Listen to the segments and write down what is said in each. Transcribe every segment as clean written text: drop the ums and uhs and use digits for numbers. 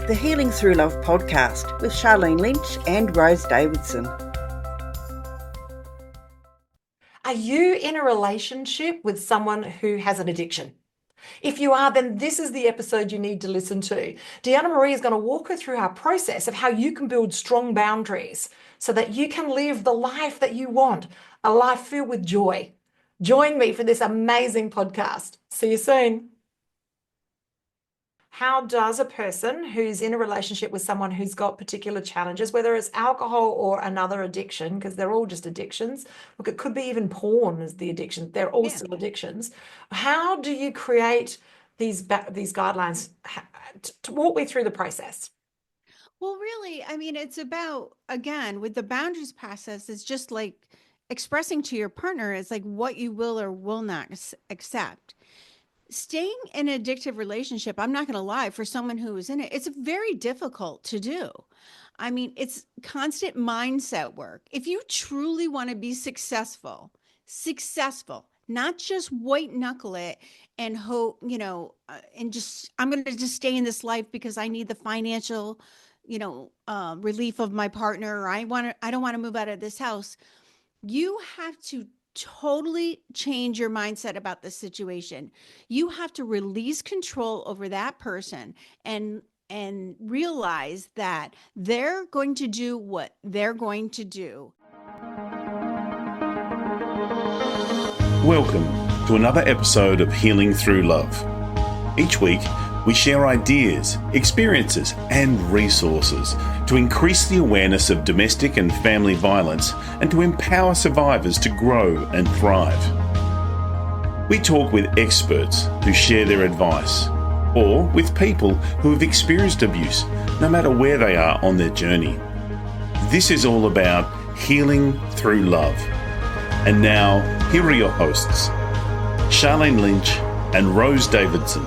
the Healing Through Love podcast with Charlene Lynch and Rose Davidson. Are you in a relationship with someone who has an addiction? If you are, then this is the episode you need to listen to. Deanna Marie is going to walk her through our process of how you can build strong boundaries so that you can live the life that you want, a life filled with joy. Join me for this amazing podcast. See you soon. How does a person who's in a relationship with someone who's got particular challenges, whether it's alcohol or another addiction, because they're all just addictions. Look, it could be even porn as the addiction. They're all still addictions. How do you create these guidelines? To walk me through the process. Well, really, I mean, it's about, again, with the boundaries process, it's just like expressing to your partner is like what you will or will not accept. Staying in an addictive relationship, I'm not going to lie, for someone who is in it, it's very difficult to do. I mean, it's constant mindset work. If you truly want to be successful, not just white knuckle it and hope, and just, I'm going to just stay in this life because I need the financial, relief of my partner, or I don't want to move out of this house. You have to totally change your mindset about the situation. You have to release control over that person and realize that they're going to do what they're going to do. Welcome to another episode of Healing Through Love. Each week, we share ideas, experiences, and resources to increase the awareness of domestic and family violence and to empower survivors to grow and thrive. We talk with experts who share their advice, or with people who have experienced abuse, no matter where they are on their journey. This is all about healing through love. And now, here are your hosts, Charlene Lynch and Rose Davidson.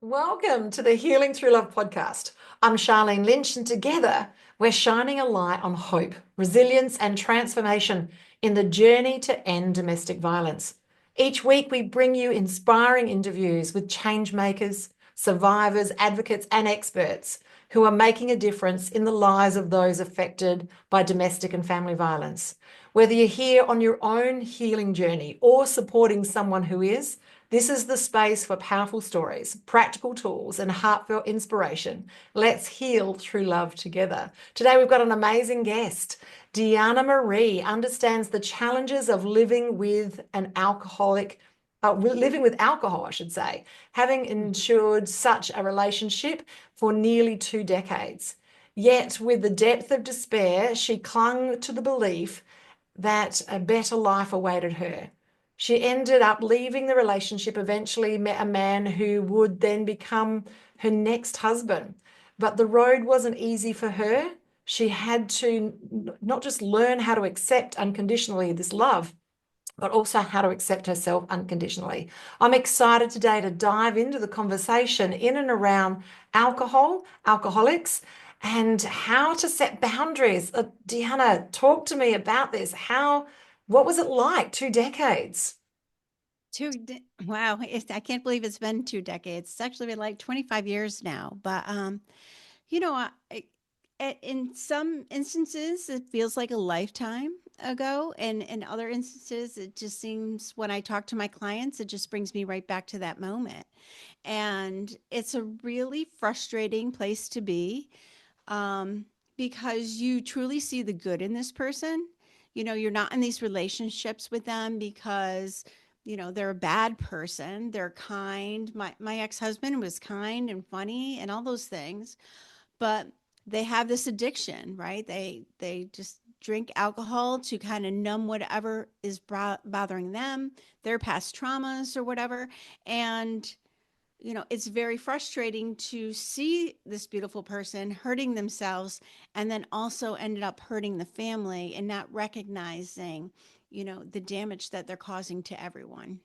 Welcome to the Healing Through Love podcast. I'm Charlene Lynch, and together we're shining a light on hope, resilience, and transformation in the journey to end domestic violence. Each week we bring you inspiring interviews with change makers, survivors, advocates, and experts who are making a difference in the lives of those affected by domestic and family violence. Whether you're here on your own healing journey or supporting someone who is, this is the space for powerful stories, practical tools, and heartfelt inspiration. Let's heal through love together. Today, we've got an amazing guest. Deanna Marie understands the challenges of living with alcohol, I should say, having endured such a relationship for nearly 2 decades. Yet, with the depth of despair, she clung to the belief that a better life awaited her. She ended up leaving the relationship, eventually met a man who would then become her next husband. But the road wasn't easy for her. She had to not just learn how to accept unconditionally this love, but also how to accept herself unconditionally. I'm excited today to dive into the conversation in and around alcohol, alcoholics, and how to set boundaries. Deanna, talk to me about this. What was it like 2 decades? Wow, I can't believe it's been 2 decades. It's actually been like 25 years now. But, in some instances, it feels like a lifetime ago. And in other instances, it just seems, when I talk to my clients, it just brings me right back to that moment. And it's a really frustrating place to be, because you truly see the good in this person. You're not in these relationships with them because they're a bad person. They're kind. My ex-husband was kind and funny and all those things, but they have this addiction, right? They just drink alcohol to kind of numb whatever is bothering them, their past traumas or whatever. And it's very frustrating to see this beautiful person hurting themselves and then also ended up hurting the family and not recognizing, the damage that they're causing to everyone.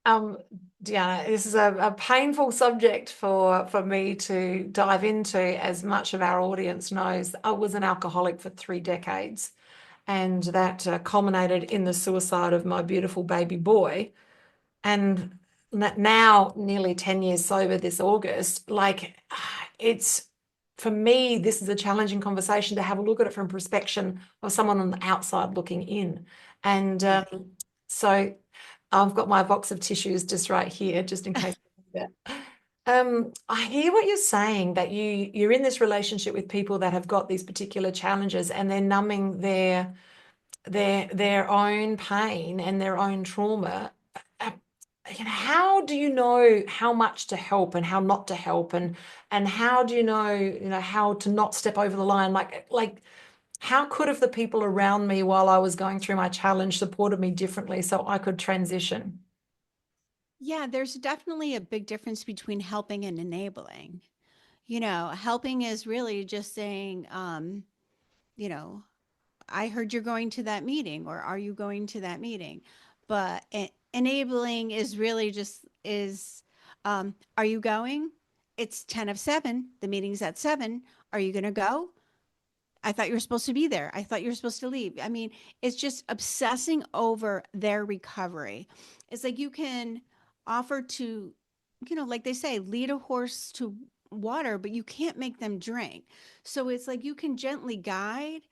Deanna, this is a painful subject for me to dive into, as much of our audience knows. I was an alcoholic for 3 decades, and that culminated in the suicide of my beautiful baby boy. And now, nearly 10 years sober this August, like it's, for me, this is a challenging conversation to have a look at it from perspective of someone on the outside looking in. And so I've got my box of tissues just right here, just in case. I hear what you're saying, that you're in this relationship with people that have got these particular challenges, and they're numbing their own pain and their own trauma. Uh, how do you know how much to help and how not to help, and how do you know how to not step over the line? Like how could have the people around me while I was going through my challenge supported me differently so I could transition? Yeah, there's definitely a big difference between helping and enabling. Helping is really just saying, you know, I heard you're going to that meeting, or are you going to that meeting? But enabling is really just are you going? It's 10 of 7. The meeting's at 7. Are you going to go? I thought you were supposed to be there. I thought you were supposed to leave. I mean, it's just obsessing over their recovery. It's like you can offer to, like they say, lead a horse to water, but you can't make them drink. So it's like you can gently guide,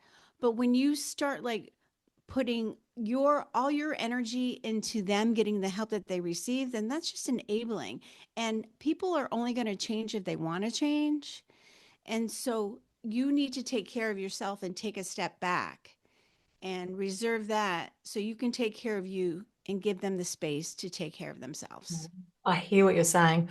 but when you start like putting all your energy into them getting the help that they receive, then that's just enabling. And people are only going to change if they want to change. And so you need to take care of yourself and take a step back and reserve that so you can take care of you and give them the space to take care of themselves. I hear what you're saying.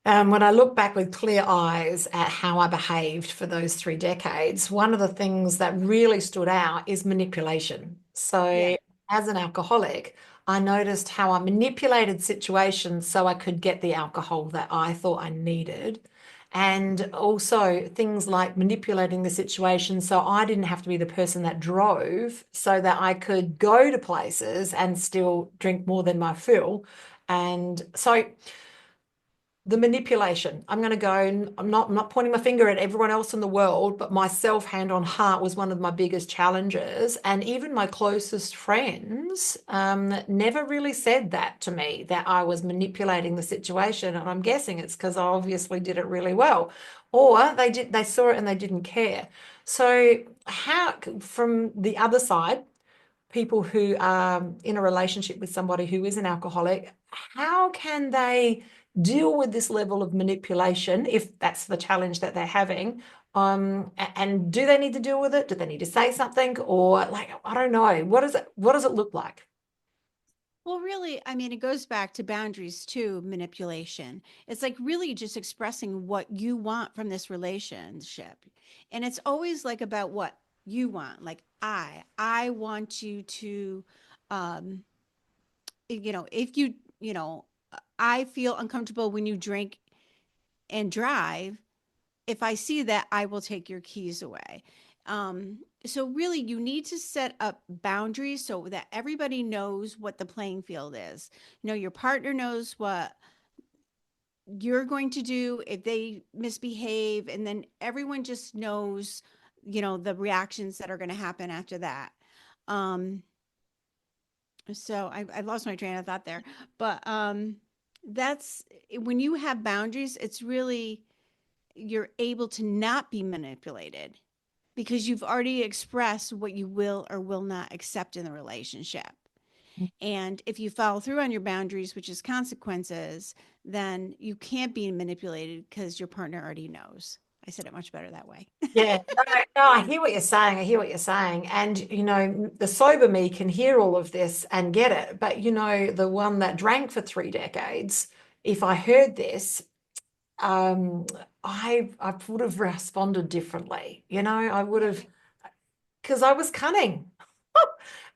When I look back with clear eyes at how I behaved for those 3 decades, one of the things that really stood out is manipulation. Yeah. So, as an alcoholic, I noticed how I manipulated situations so I could get the alcohol that I thought I needed. And also things like manipulating the situation so I didn't have to be the person that drove, so that I could go to places and still drink more than my fill. And so, the manipulation, I'm going to go, and I'm not pointing my finger at everyone else in the world, but myself, hand on heart, was one of my biggest challenges. And even my closest friends never really said that to me, that I was manipulating the situation. And I'm guessing it's because I obviously did it really well, or they saw it and they didn't care. So how, from the other side, people who are in a relationship with somebody who is an alcoholic, how can they deal with this level of manipulation if that's the challenge that they're having? And do they need to deal with it? Do they need to say something? Or like, I don't know. What does it look like? Well, really, I mean, it goes back to boundaries too, manipulation. It's like really just expressing what you want from this relationship. And it's always like about what you want. Like I want you to um if I feel uncomfortable when you drink and drive. If I see that, I will take your keys away. So really, you need to set up boundaries so that everybody knows what the playing field is. Your partner knows what you're going to do if they misbehave, and then everyone just knows, the reactions that are going to happen after that. Um, so I lost my train of thought there, but that's when you have boundaries, it's really you're able to not be manipulated because you've already expressed what you will or will not accept in the relationship. And if you follow through on your boundaries, which is consequences, then you can't be manipulated because your partner already knows. I said it much better that way. Yeah, no, I hear what you're saying. I hear what you're saying. And, the sober me can hear all of this and get it. But, the one that drank for 3 decades, if I heard this, I would have responded differently. I would have, because I was cunning.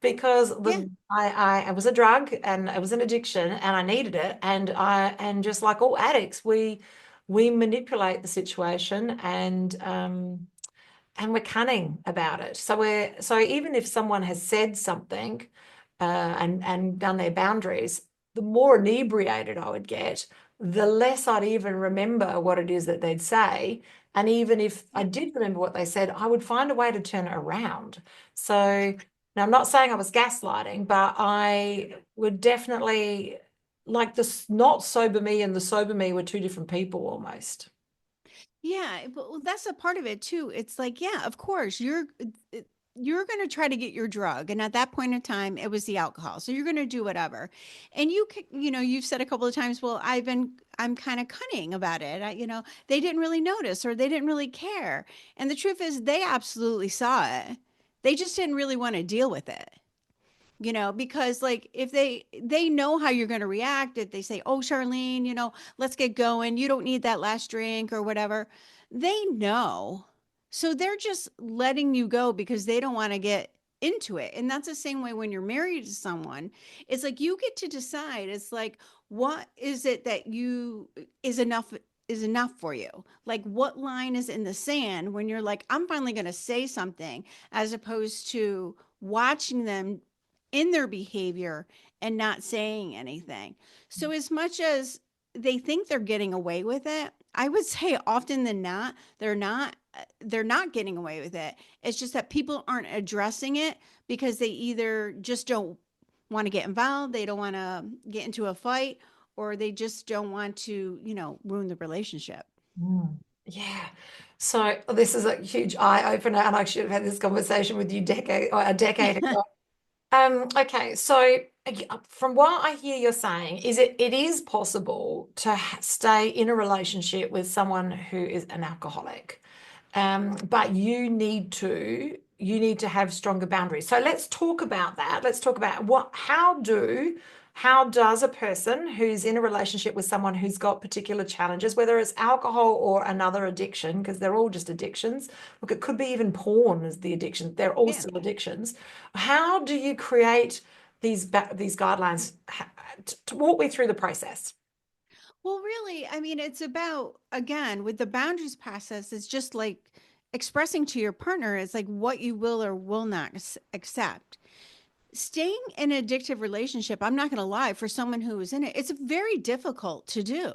Because Yeah. I was a drug and it was an addiction and I needed it, and just like all addicts, we manipulate the situation, and we're cunning about it. So even if someone has said something and done their boundaries, the more inebriated I would get, the less I'd even remember what it is that they'd say. And even if I did remember what they said, I would find a way to turn it around. So now I'm not saying I was gaslighting, but I would definitely like the not sober me and the sober me were two different people almost. Yeah, but that's a part of it too. It's like, yeah, of course, you're going to try to get your drug, and at that point in time, it was the alcohol. So you're going to do whatever, and you've said a couple of times, well, I'm kind of cunning about it. They didn't really notice or they didn't really care, and the truth is, they absolutely saw it. They just didn't really want to deal with it. Because like if they know how you're going to react, if they say, oh, Charlene, let's get going, you don't need that last drink or whatever, they know. So they're just letting you go because they don't want to get into it. And that's the same way when you're married to someone. It's like you get to decide. It's like, what is it that is enough for you? Like, what line is in the sand when you're like, I'm finally going to say something, as opposed to watching them in their behavior and not saying anything. So as much as they think they're getting away with it, I would say often than not, they're not getting away with it. It's just that people aren't addressing it because they either just don't want to get involved, they don't want to get into a fight, or they just don't want to, ruin the relationship. Yeah. So this is a huge eye opener, and I should have had this conversation with you a decade ago. Okay, so from what I hear you're saying, it is possible to stay in a relationship with someone who is an alcoholic, but you need to have stronger boundaries. So let's talk about that. Let's talk about how does a person who's in a relationship with someone who's got particular challenges, whether it's alcohol or another addiction, because they're all just addictions. Look, it could be even porn as the addiction. They're all Yeah. still addictions. How do you create these guidelines? To walk me through the process. Well, really, I mean, it's about, again, with the boundaries process, it's just like expressing to your partner is like what you will or will not accept. Staying in an addictive relationship, I'm not going to lie, for someone who is in it, it's very difficult to do.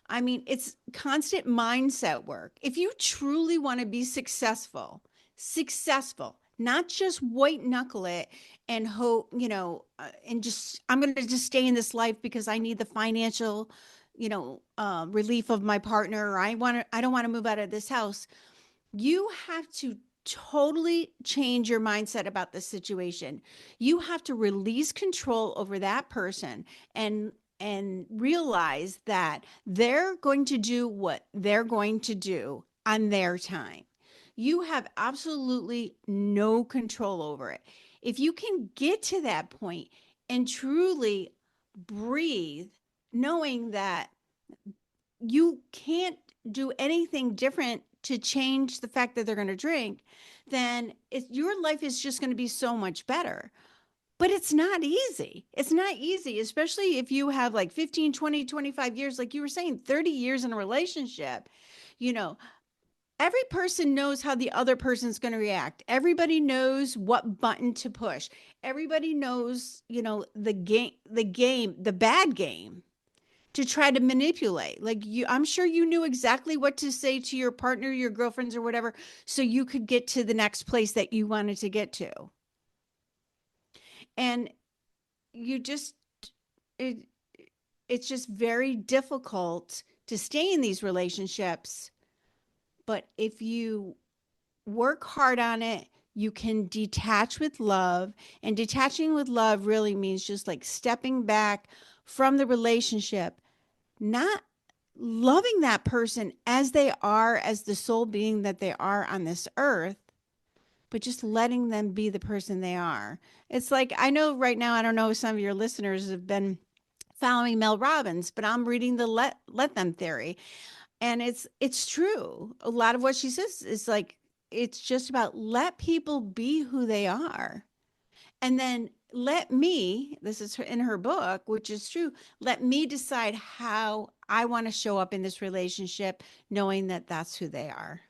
I mean, it's constant mindset work. If you truly want to be successful, not just white knuckle it and hope, and just, I'm going to just stay in this life because I need the financial, relief of my partner, or I don't want to move out of this house. You have to totally change your mindset about the situation. You have to release control over that person and realize that they're going to do what they're going to do on their time. You have absolutely no control over it. If you can get to that point and truly breathe, knowing that you can't do anything different to change the fact that they're going to drink, then your life is just going to be so much better. But it's not easy. It's not easy, especially if you have like 15, 20, 25 years, like you were saying, 30 years in a relationship. Every person knows how the other person's going to react. Everybody knows what button to push. Everybody knows, the bad game to try to manipulate. Like I'm sure you knew exactly what to say to your partner, your girlfriends or whatever, so you could get to the next place that you wanted to get to. And you just it's just very difficult to stay in these relationships. But if you work hard on it, you can detach with love. And detaching with love really means just like stepping back from the relationship, not loving that person as they are, as the soul being that they are on this earth, but just letting them be the person they are. It's like, I know right now, I don't know if some of your listeners have been following Mel Robbins, but I'm reading the let them theory. And it's true. A lot of what she says is like, it's just about let people be who they are. And then this is in her book, which is true, let me decide how I want to show up in this relationship, knowing that that's who they are.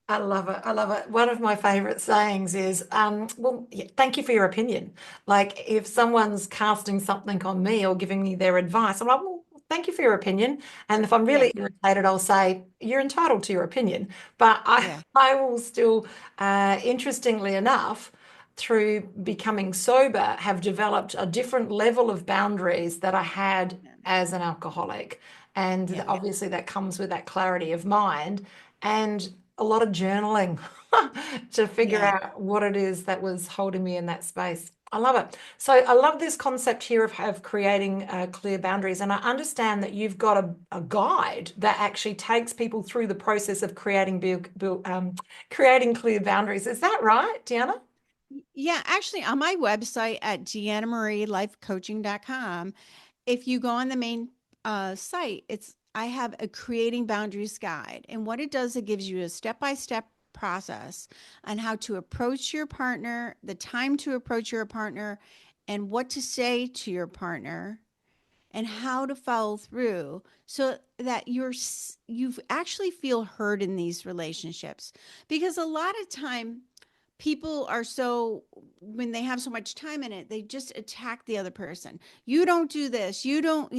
I love it. I love it. One of my favorite sayings is, well, yeah, thank you for your opinion. Like if someone's casting something on me or giving me their advice, I'm like, well, thank you for your opinion. And if I'm really irritated, I'll say, you're entitled to your opinion. But I will still, interestingly enough, through becoming sober, have developed a different level of boundaries that I had as an alcoholic. And Yeah. obviously that comes with that clarity of mind and a lot of journaling to figure Yeah. out what it is that was holding me in that space. I love it. So I love this concept here of creating clear boundaries. And I understand that you've got a guide that actually takes people through the process of creating clear boundaries. Is that right, Deanna? Yeah, actually on my website at deannamarielifecoaching.com, if you go on the main site, I have a creating boundaries guide. And what it does, it gives you a step-by-step process on how to approach your partner, the time to approach your partner, and what to say to your partner, and how to follow through so that you actually feel heard in these relationships. Because a lot of time people are so, when they have so much time in it, they just attack the other person. You don't do this, you don't,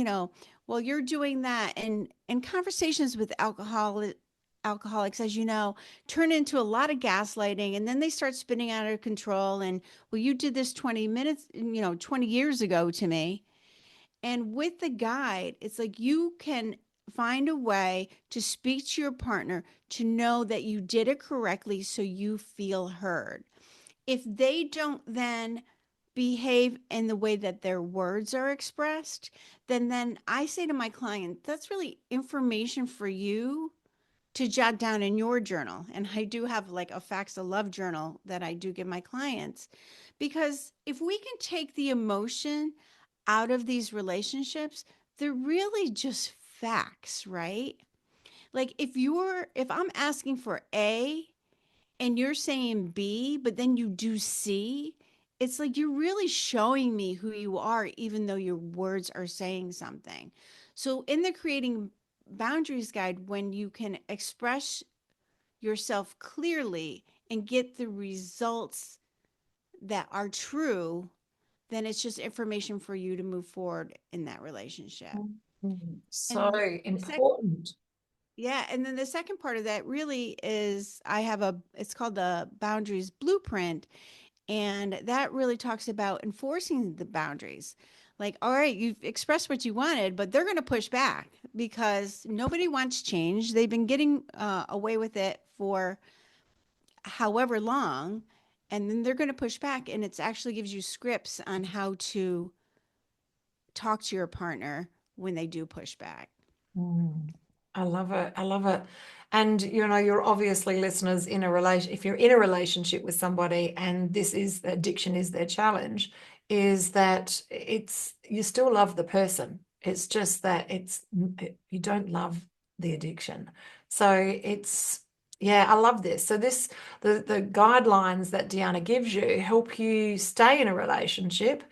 well, you're doing that. And conversations with alcoholics, as you know, turn into a lot of gaslighting, and then they start spinning out of control. And, well, you did this 20 minutes, 20 years ago to me. And with the guide, it's like you can find a way to speak to your partner to know that you did it correctly so you feel heard. If they don't then behave in the way that their words are expressed, then I say to my client, that's really information for you to jot down in your journal. And I do have like a facts of love journal that I do give my clients, because if we can take the emotion out of these relationships, they're really just facts, right? Like if I'm asking for A and you're saying B, but then you do C, it's like you're really showing me who you are, even though your words are saying something. So in the creating boundaries guide, when you can express yourself clearly and get the results that are true, then it's just information for you to move forward in that relationship. So And important. yeah, and then the second part of that really is it's called the boundaries blueprint, and that really talks about enforcing the boundaries. Like, all right, you've expressed what you wanted, but they're going to push back because nobody wants change. They've been getting away with it for however long, and then they're going to push back, and it actually gives you scripts on how to talk to your partner when they do push back. I love it. I love it. And you're obviously listeners in a relation. If you're in a relationship with somebody and this is addiction is their challenge, is that you still love the person. It's just that you don't love the addiction. So yeah, I love this. So the guidelines that Deanna gives you help you stay in a relationship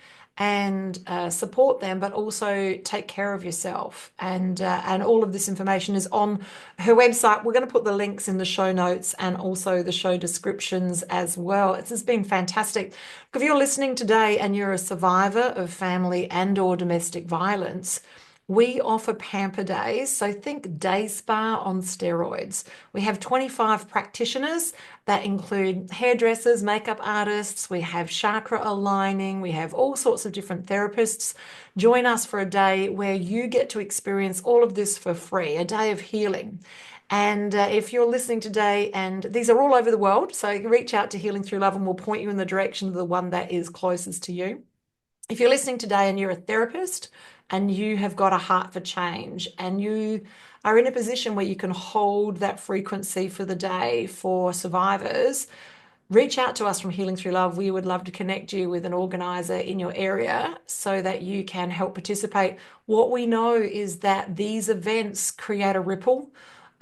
and support them, but also take care of yourself. And all of this information is on her website. We're going to put the links in the show notes and also the show descriptions as well. It's just been fantastic. If you're listening today and you're a survivor of family and or domestic violence, we offer pamper days. So think day spa on steroids. We have 25 practitioners that include hairdressers, makeup artists. We have chakra aligning. We have all sorts of different therapists. Join us for a day where you get to experience all of this for free, a day of healing. And if you're listening today, and these are all over the world, so reach out to Healing Through Love and we'll point you in the direction of the one that is closest to you. If you're listening today and you're a therapist and you have got a heart for change and you are in a position where you can hold that frequency for the day for survivors, reach out to us from Healing Through Love. We would love to connect you with an organizer in your area so that you can help participate. What we know is that these events create a ripple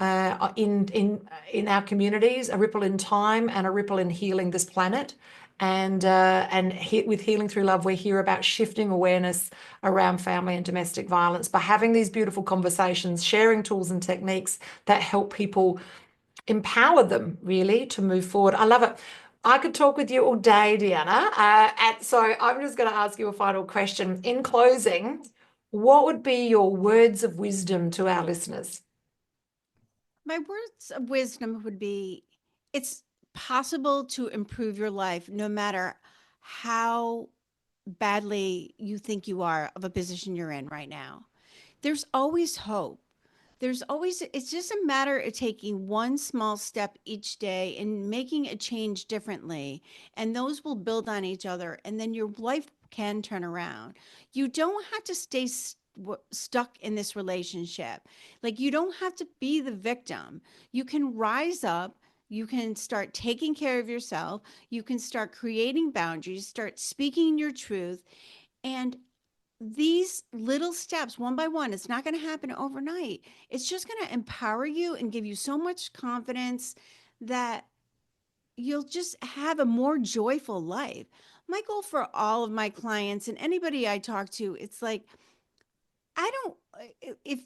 in our communities, a ripple in time and a ripple in healing this planet. And with Healing Through Love, we hear about shifting awareness around family and domestic violence by having these beautiful conversations, sharing tools and techniques that help people empower them really to move forward. I love it. I could talk with you all day, Deanna. So I'm just going to ask you a final question. In closing, what would be your words of wisdom to our listeners? My words of wisdom would be, it's possible to improve your life no matter how badly you think you are of a position you're in right now. There's always hope. It's just a matter of taking one small step each day and making a change differently. And those will build on each other. And then your life can turn around. You don't have to stay stuck in this relationship. Like, you don't have to be the victim. You can rise up. You can start taking care of yourself. You can start creating boundaries, start speaking your truth. And these little steps, one by one, it's not going to happen overnight. It's just going to empower you and give you so much confidence that you'll just have a more joyful life. My goal for all of my clients and anybody I talk to, it's like, if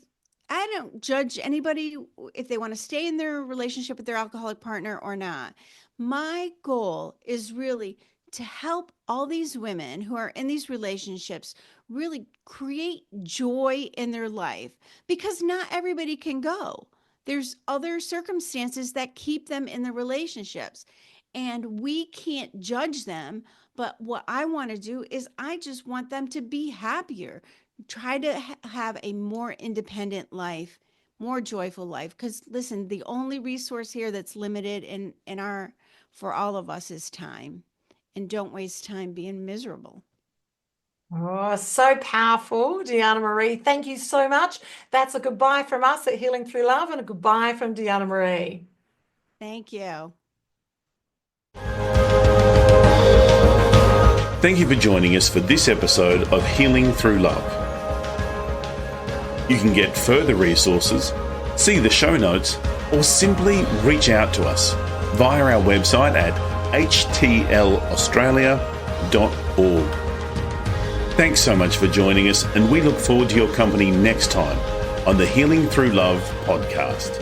I don't judge anybody if they want to stay in their relationship with their alcoholic partner or not. My goal is really to help all these women who are in these relationships really create joy in their life, because not everybody can go. There's other circumstances that keep them in the relationships, and we can't judge them. But what I want to do is I just want them to be happier, try to have a more independent life, more joyful life. Because listen, the only resource here that's limited for all of us is time. And don't waste time being miserable. Oh, so powerful, Deanna Marie. Thank you so much. That's a goodbye from us at Healing Through Love, and a goodbye from Deanna Marie. Thank you. Thank you for joining us for this episode of Healing Through Love. You can get further resources, see the show notes, or simply reach out to us via our website at htlaustralia.org. Thanks so much for joining us, and we look forward to your company next time on the Healing Through Love podcast.